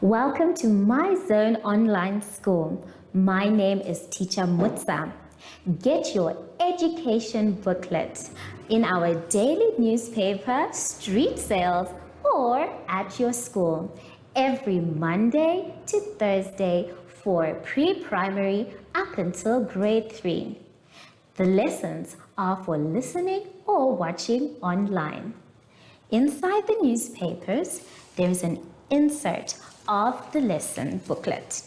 Welcome to My Zone Online School. My name is Teacher Mutsa. Get your education booklet in our daily newspaper, street sales, or at your school every Monday to Thursday for pre-primary up until grade 3. The lessons are for listening or watching online. Inside the newspapers, there is an insert of the lesson booklet.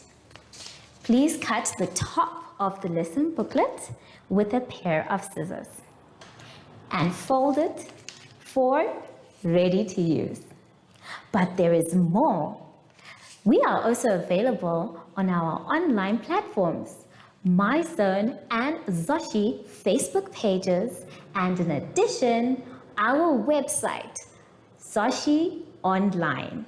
Please cut the top of the lesson booklet with a pair of scissors and fold it for ready to use. But there is more. We are also available on our online platforms, MyZone and Zoshi Facebook pages, and in addition, our website, Zoshi Online.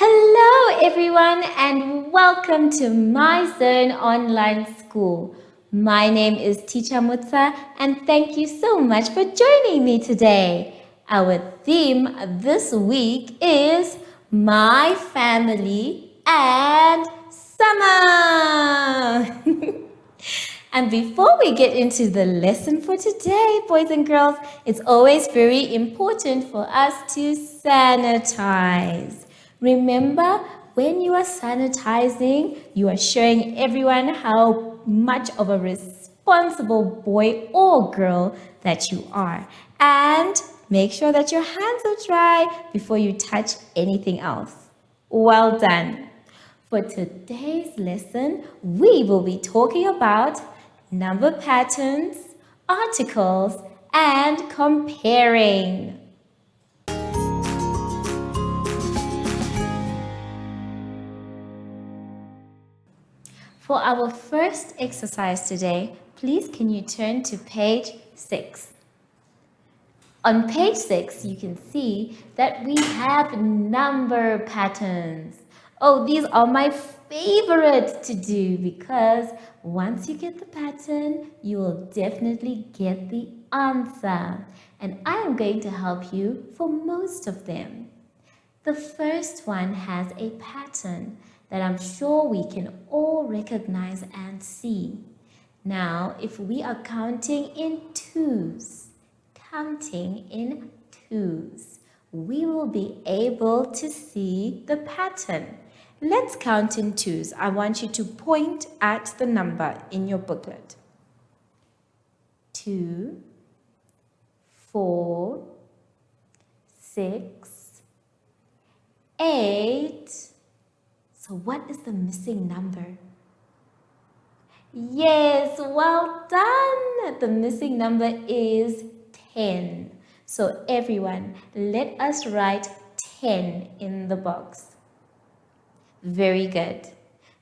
Hello everyone and welcome to My Zone Online School. My name is Teacher Mutsa and thank you so much for joining me today. Our theme this week is My Family and Summer. And before we get into the lesson for today, boys and girls, it's always very important for us to sanitize. Remember, when you are sanitizing, you are showing everyone how much of a responsible boy or girl that you are. And make sure that your hands are dry before you touch anything else. Well done. For today's lesson, we will be talking about number patterns, articles, and comparing. For our first exercise today, please can you turn to page 6. On page 6, you can see that we have number patterns. Oh, these are my favorite to do because once you get the pattern, you will definitely get the answer. And I am going to help you for most of them. The first one has a pattern that I'm sure we can all recognize and see. Now, if we are counting in twos, we will be able to see the pattern. Let's count in twos. I want you to point at the number in your booklet. 2, 4, 6, 8. So what is the missing number? Yes, well done. The missing number is 10. So everyone, let us write 10 in the box. Very good.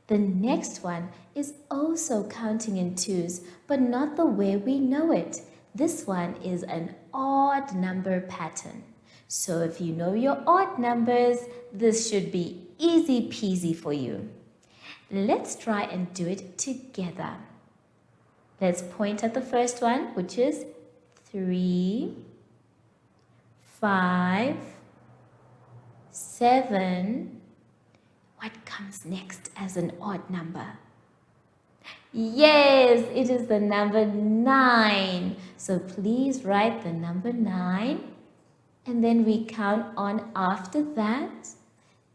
The next one is also counting in twos, but not the way we know it. This one is an odd number pattern. So if you know your odd numbers, this should be easy peasy for you. Let's try and do it together. Let's point at the first one, which is 3, 5, 7. What comes next as an odd number? Yes, it is the number 9. So please write the number 9. And then we count on after that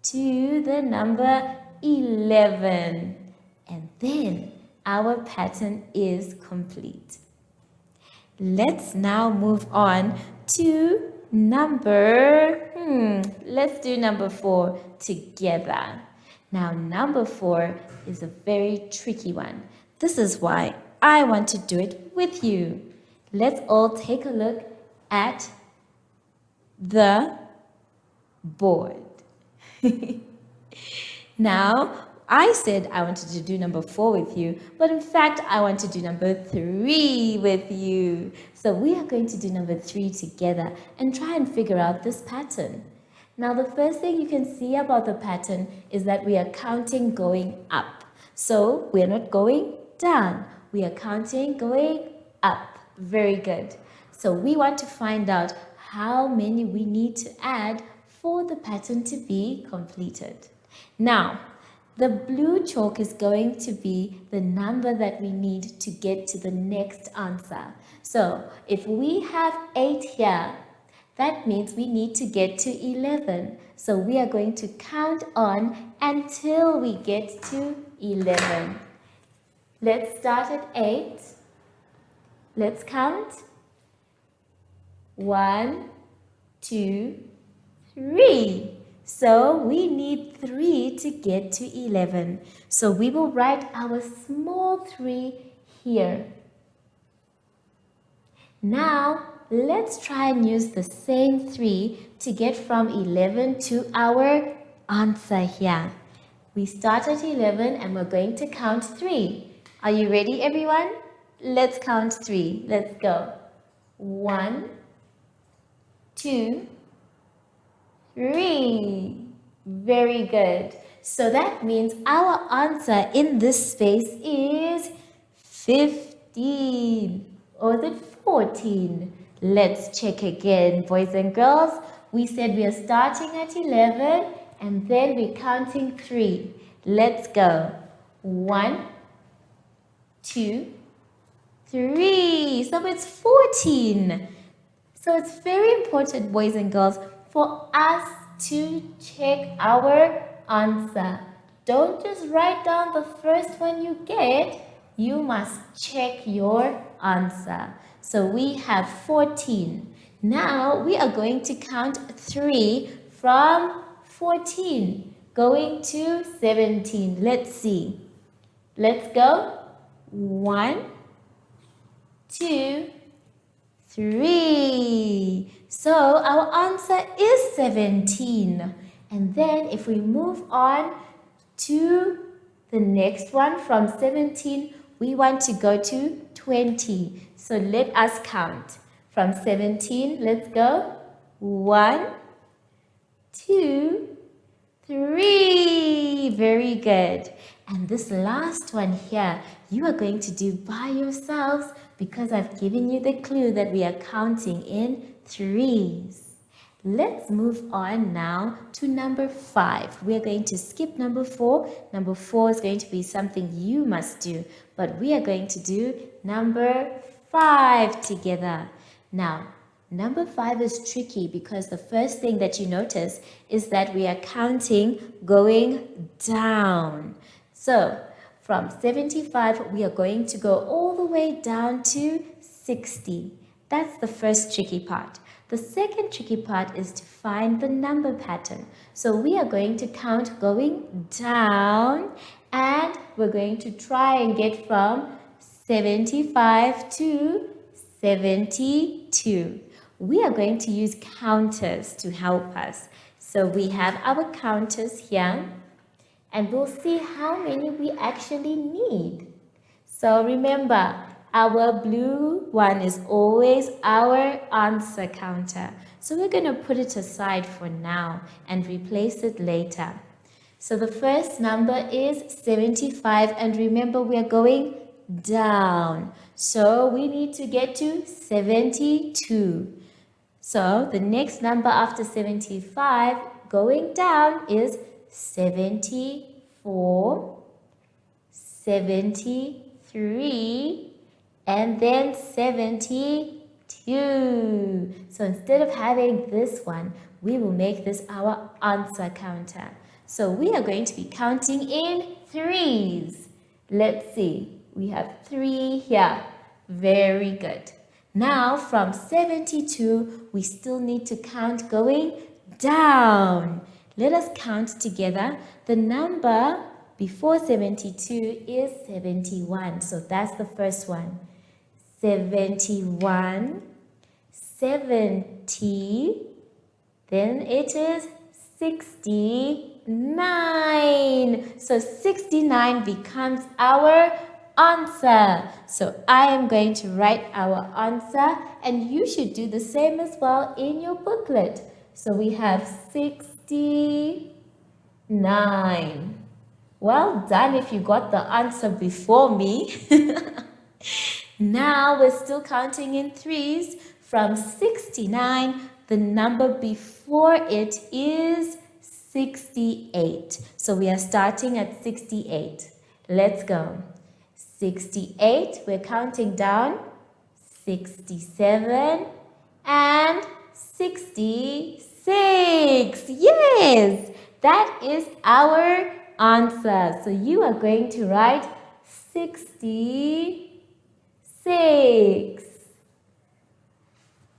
to the number 11. And then our pattern is complete. Let's now move on to let's do number 4 together. Now, number 4 is a very tricky one. This is why I want to do it with you. Let's all take a look at the board. Now, I said I wanted to do number 4 with you, but in fact, I want to do number 3 with you. So we are going to do number 3 together and try and figure out this pattern. Now, the first thing you can see about the pattern is that we are counting going up. So, we are not going down. We are counting going up. Very good. So, we want to find out how many we need to add for the pattern to be completed. Now, the blue chalk is going to be the number that we need to get to the next answer. So, if we have 8 here, that means we need to get to 11. So we are going to count on until we get to 11. Let's start at 8. Let's count. 1, 2, 3. So we need 3 to get to 11. So we will write our small 3 here. Now, let's try and use the same 3 to get from 11 to our answer here. We start at 11 and we're going to count 3. Are you ready, everyone? Let's count 3. Let's go. 1, 2, 3. Very good. So that means our answer in this space is 15. Or is it 14? Let's check again, boys and girls. We said we are starting at 11 and then we're counting 3. Let's go. 1, 2, 3. So it's 14. So it's very important, boys and girls, for us to check our answer. Don't just write down the first one you get. You must check your answer. So we have 14. Now we are going to count 3 from 14 going to 17. Let's see. Let's go. 1, 2, 3. So our answer is 17. And then if we move on to the next one from 17, we want to go to 20. So let us count. From 17, let's go. 1, 2, 3. Very good. And this last one here, you are going to do by yourselves because I've given you the clue that we are counting in 3s. Let's move on now to number 5. We're going to skip number 4. Number 4 is going to be something you must do, but we are going to do number 5 together. Now, number 5 is tricky because the first thing that you notice is that we are counting going down. So, from 75, we are going to go all the way down to 60. That's the first tricky part. The second tricky part is to find the number pattern. So we are going to count going down and we're going to try and get from 75 to 72. We are going to use counters to help us. So we have our counters here and we'll see how many we actually need. So remember, our blue one is always our answer counter. So we're going to put it aside for now and replace it later. So the first number is 75 and remember we are going down. So we need to get to 72. So the next number after 75 going down is 74, 73, and then 72. So instead of having this one, we will make this our answer counter. So we are going to be counting in 3s. Let's see. We have 3 here. Very good. Now from 72, we still need to count going down. Let us count together. The number before 72 is 71. So that's the first one. 71, 70, then it is 69. So 69 becomes our answer. So I am going to write our answer and you should do the same as well in your booklet. So we have 69. 69. Well done if you got the answer before me. Now we're still counting in threes. From 69, the number before it is 68. So we are starting at 68. Let's go. 68, we're counting down. 67 and 66. Yes, that is our answer. So you are going to write 66.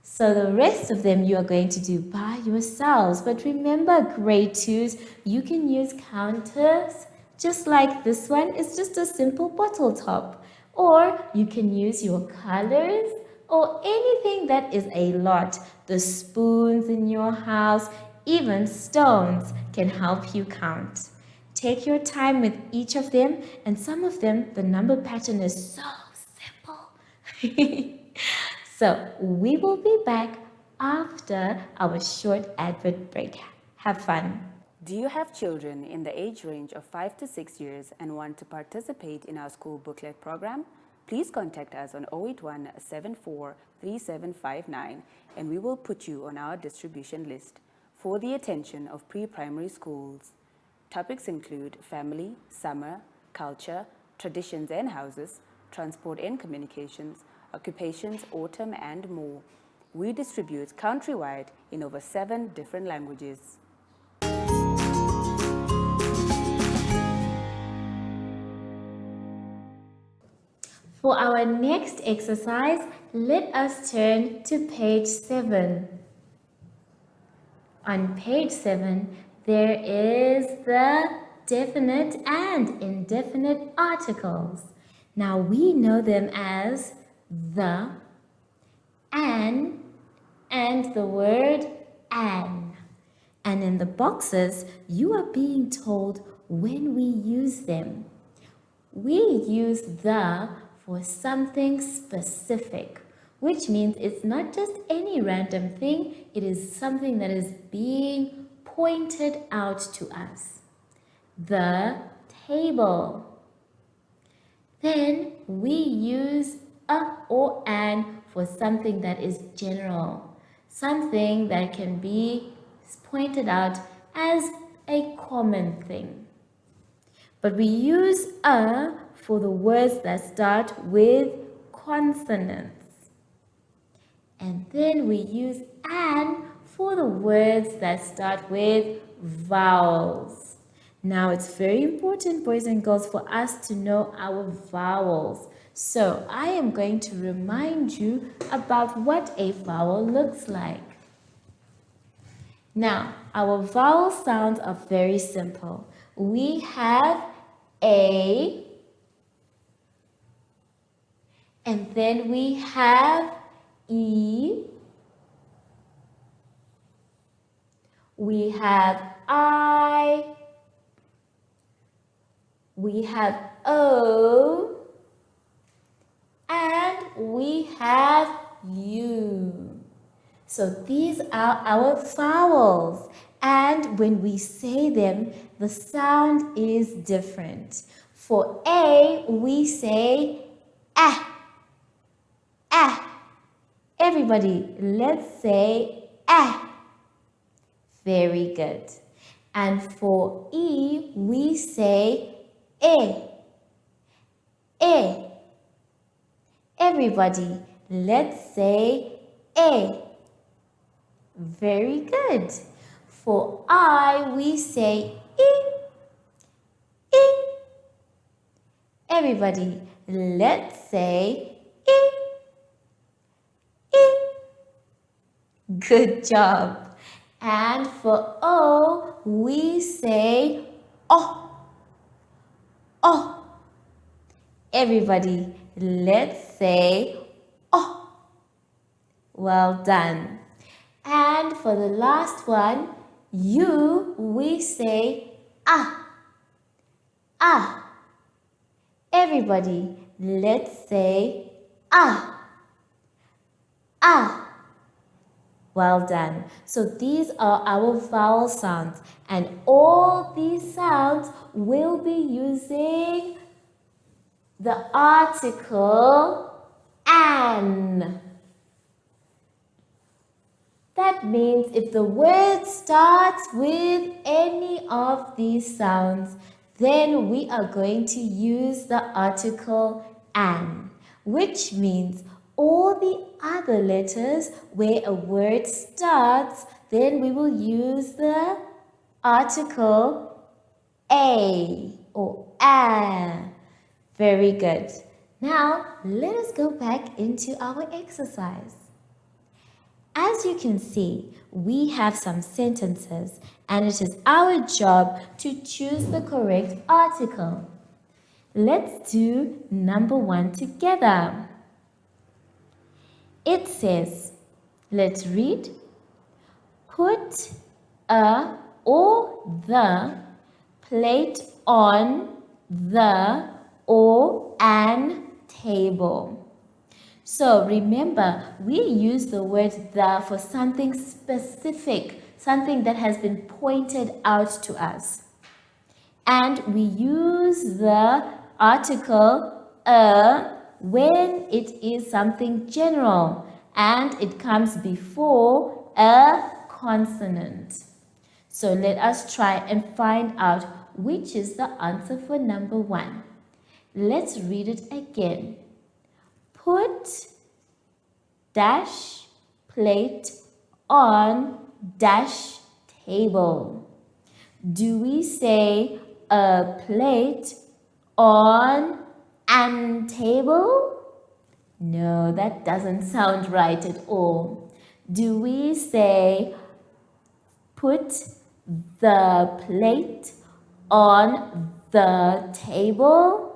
So the rest of them you are going to do by yourselves. But remember, grade 2s, you can use counters just like this one. It's just a simple bottle top. Or you can use your colors or anything that is a lot. The spoons in your house, even stones can help you count. Take your time with each of them, and some of them, the number pattern is so simple. So we will be back after our short advert break. Have fun. Do you have children in the age range of 5 to 6 years and want to participate in our school booklet program? Please contact us on 081 74 3759 and we will put you on our distribution list for the attention of pre-primary schools. Topics include family, summer, culture, traditions and houses, transport and communications, occupations, autumn, and more. We distribute countrywide in over 7 different languages. For our next exercise, let us turn to page 7. On page 7, there is the definite and indefinite articles. Now we know them as the, an, and the word an. And in the boxes, you are being told when we use them. We use the for something specific, which means it's not just any random thing, it is something that is being pointed out to us. The table. Then we use a or an for something that is general, something that can be pointed out as a common thing. But we use a for the words that start with consonants. And then we use an for the words that start with vowels. Now it's very important, boys and girls, for us to know our vowels. So I am going to remind you about what a vowel looks like. Now, our vowel sounds are very simple. We have A, and then we have E, we have I, we have O, and we have U. So these are our vowels, and when we say them, the sound is different. For A, we say ah, ah. Everybody, let's say ah. Very good. And for E, we say eh, eh. Everybody, let's say eh. Very good. For I, we say I, I. Everybody, let's say I, I. Good job. And for O, we say oh, oh. Everybody, let's say oh. Well done. And for the last one, U, we say ah, ah. Everybody, let's say ah, ah. Well done. So these are our vowel sounds, and all these sounds will be using the article an. That means if the word starts with any of these sounds, then we are going to use the article an, which means all the other letters where a word starts, then we will use the article a or a. Very good. Now, let us go back into our exercise. As you can see, we have some sentences and it is our job to choose the correct article. Let's do number 1 together. It says, let's read, put a or the plate on the or an table. So remember, we use the word the for something specific, something that has been pointed out to us. And we use the article a when it is something general and it comes before a consonant. So let us try and find out which is the answer for number 1. Let's read it again. Put dash plate on dash table. Do we say a plate on an table? No, that doesn't sound right at all. Do we say put the plate on the table?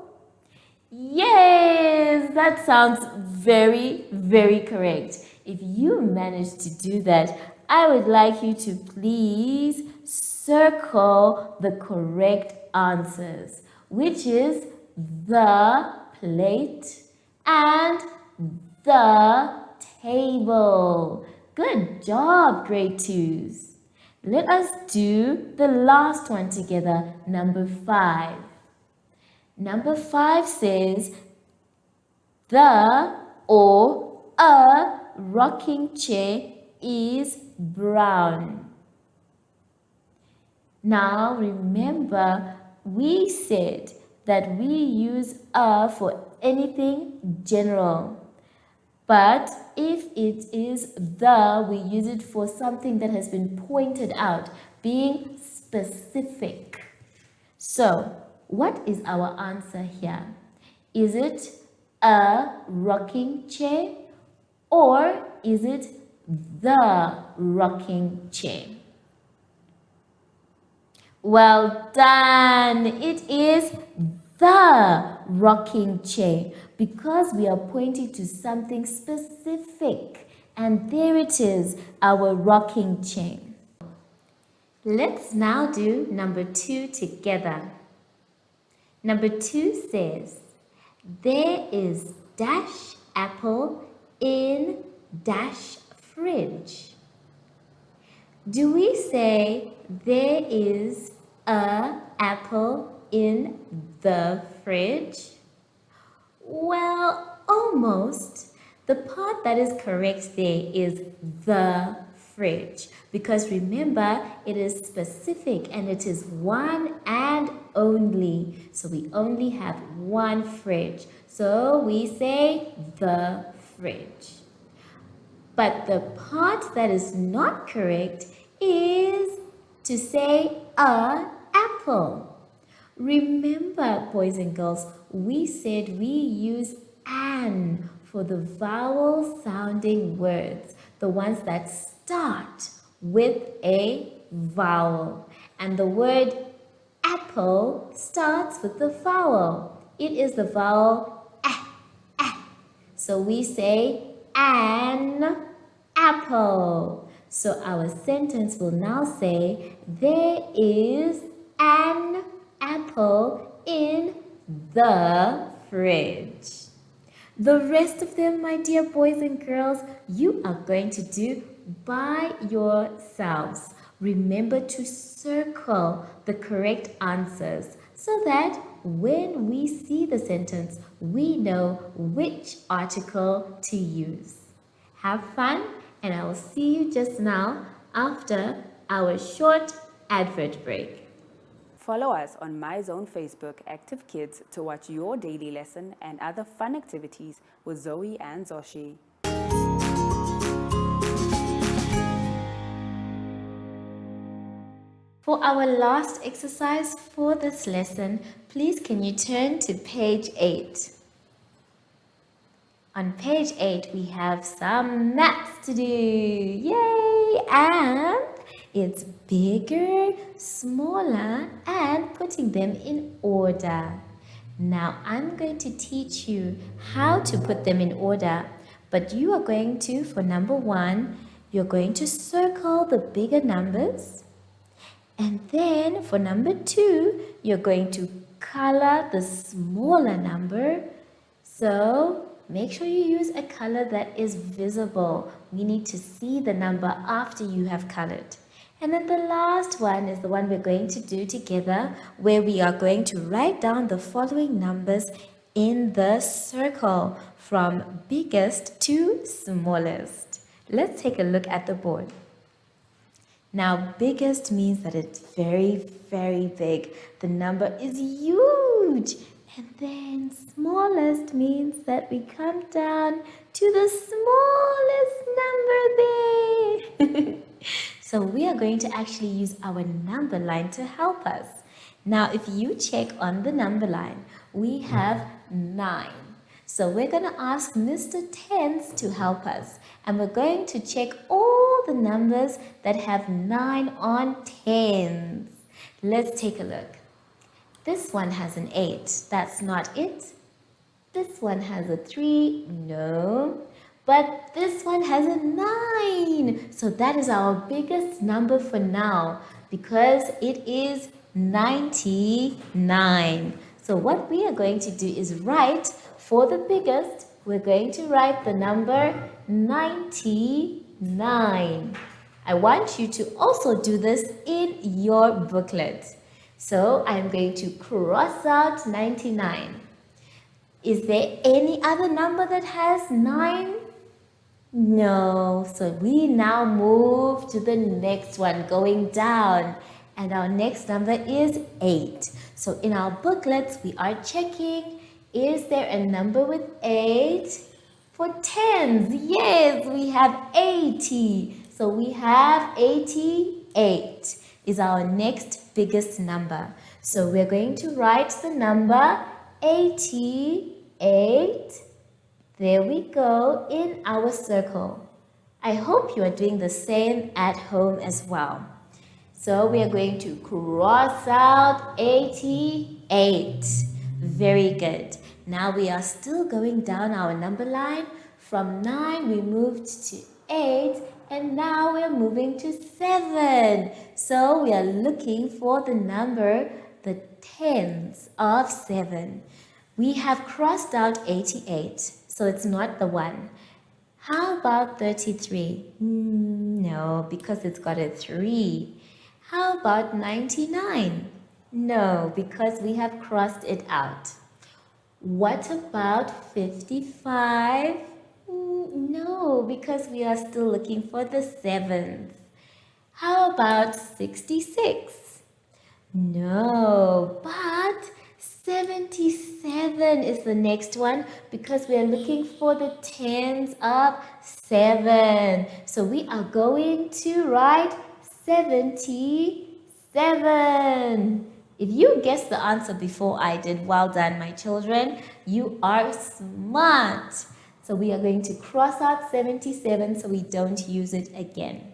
Yes, that sounds very, very correct. If you managed to do that, I would like you to please circle the correct answers, which is the plate and the table. Good job, grade 2s. Let us do the last one together, number 5. Number 5 says, the or a rocking chair is brown. Now remember, we said that we use a for anything general. But if it is the, we use it for something that has been pointed out, being specific. So, what is our answer here? Is it a rocking chair or is it the rocking chair? Well done! It is the rocking chair because we are pointing to something specific. And there it is, our rocking chair. Let's now do number 2 together. Number 2 says, there is dash apple in dash fridge. Do we say there is a apple in the fridge? Well, almost. The part that is correct there is the fridge, because remember, it is specific and it is one and only. So we only have one fridge. So we say the fridge. But the part that is not correct is to say a apple. Remember, boys and girls, we said we use an for the vowel sounding words, the ones that start with a vowel. And the word apple starts with the vowel. It is the vowel a. So we say an apple. So our sentence will now say, there is an apple in the fridge. The rest of them, my dear boys and girls, you are going to do by yourselves. Remember to circle the correct answers so that when we see the sentence, we know which article to use. Have fun, and I will see you just now after our short advert break. Follow us on MyZone Facebook Active Kids to watch your daily lesson and other fun activities with Zoe and Zoshi. For our last exercise for this lesson, please can you turn to page 8. On page 8, we have some maths to do. Yay! And it's bigger, smaller, and putting them in order. Now, I'm going to teach you how to put them in order, but you are going to, for number 1, you're going to circle the bigger numbers. And then for number 2, you're going to color the smaller number. So make sure you use a color that is visible. We need to see the number after you have colored. And then the last one is the one we're going to do together, where we are going to write down the following numbers in the circle from biggest to smallest. Let's take a look at the board. Now, biggest means that it's very, very big. The number is huge. And then smallest means that we come down to the smallest number there. So we are going to actually use our number line to help us. Now, if you check on the number line, we have 9. So we're going to ask Mr. Tens to help us. And we're going to check all the numbers that have 9 on tens. Let's take a look. This one has an 8. That's not it. This one has a 3. No. But this one has a 9. So that is our biggest number for now because it is 99. So what we are going to do is write for the biggest, we're going to write the number 99. I want you to also do this in your booklet. So I'm going to cross out 99. Is there any other number that has 9? No. So we now move to the next one, going down. And our next number is 8. So in our booklets, we are checking, is there a number with 8? For tens, yes, we have 80. So we have 88 is our next biggest number. So we're going to write the number 88. There we go in our circle. I hope you are doing the same at home as well. So we are going to cross out 88. Very good. Now we are still going down our number line. From 9 we moved to 8 and now we are moving to 7. So we are looking for the number, the tens of 7. We have crossed out 88, so it's not the one. How about 33? No, because it's got a 3. How about 99? No, because we have crossed it out. What about 55? No, because we are still looking for the 7th. How about 66? No, but 77 is the next one because we are looking for the tens of 7. So we are going to write 77. If you guessed the answer before I did, well done, my children. You are smart. So we are going to cross out 77 so we don't use it again.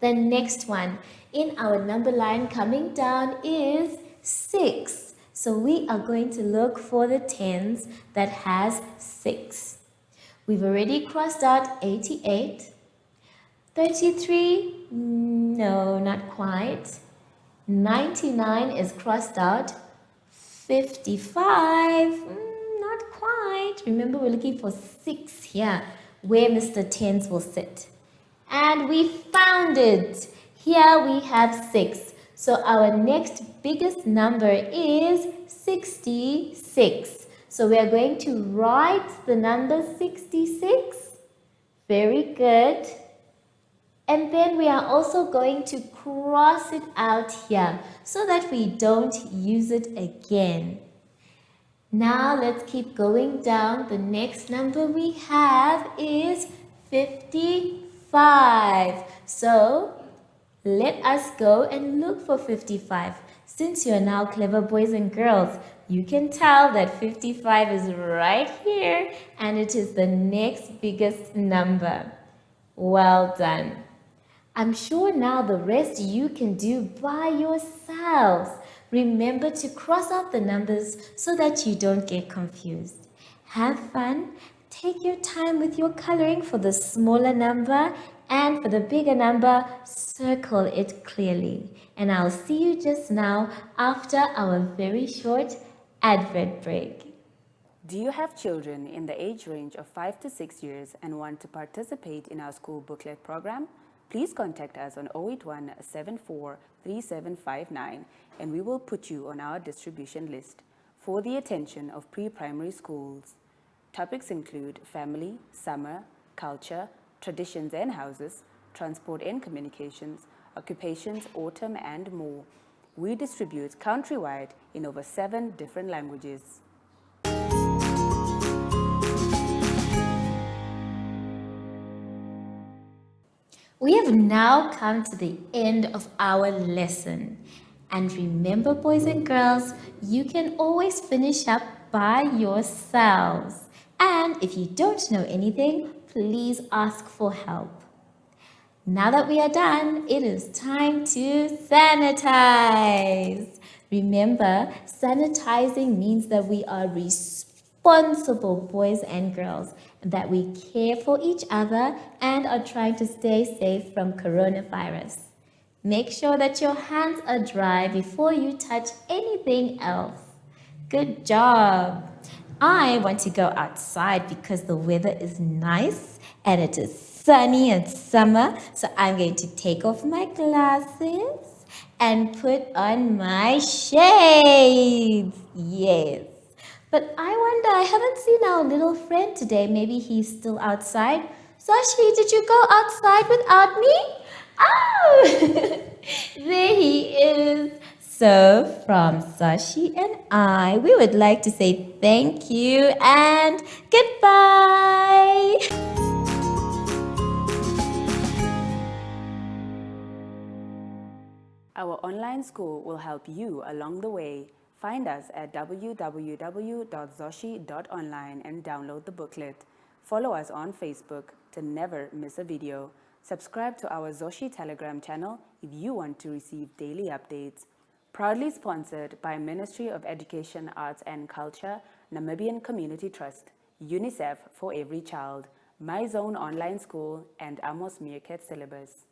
The next one in our number line coming down is 6. So we are going to look for the tens that has 6. We've already crossed out 88. 33? No, not quite. 99 is crossed out. 55? Not quite. Remember, we're looking for 6 here, where Mr. Tens will sit. And we found it. Here we have 6. So our next biggest number is 66. So we are going to write the number 66. Very good. And then we are also going to cross it out here so that we don't use it again. Now let's keep going down. The next number we have is 55. So let us go and look for 55. Since you're now clever boys and girls, you can tell that 55 is right here and it is the next biggest number. Well done. I'm sure now the rest you can do by yourselves. Remember to cross out the numbers so that you don't get confused. Have fun. Take your time with your coloring for the smaller number, and for the bigger number, circle it clearly. And I'll see you just now after our very short advert break. Do you have children in the age range of 5 to 6 years and want to participate in our school booklet program? Please contact us on 081 74 3759 and we will put you on our distribution list for the attention of pre-primary schools. Topics include family, summer, culture, traditions and houses, transport and communications, occupations, autumn and more. We distribute countrywide in over 7 different languages. We have now come to the end of our lesson. And remember, boys and girls, you can always finish up by yourselves. And if you don't know anything, please ask for help. Now that we are done, it is time to sanitize. Remember, sanitizing means that we are responsible boys and girls, and that we care for each other and are trying to stay safe from coronavirus. Make sure that your hands are dry before you touch anything else. Good job. I want to go outside because the weather is nice and it is sunny and summer. So I'm going to take off my glasses and put on my shades. Yes. But I wonder, I haven't seen our little friend today. Maybe he's still outside. Sashi, did you go outside without me? Oh, there he is. So from Sashi and I, we would like to say thank you and goodbye. Our online school will help you along the way. Find us at www.zoshi.online and download the booklet. Follow us on Facebook to never miss a video. Subscribe to our Zoshi Telegram channel if you want to receive daily updates. Proudly sponsored by Ministry of Education, Arts and Culture, Namibian Community Trust, UNICEF for Every Child, My Zone Online School, and Amos Meerkat Syllabus.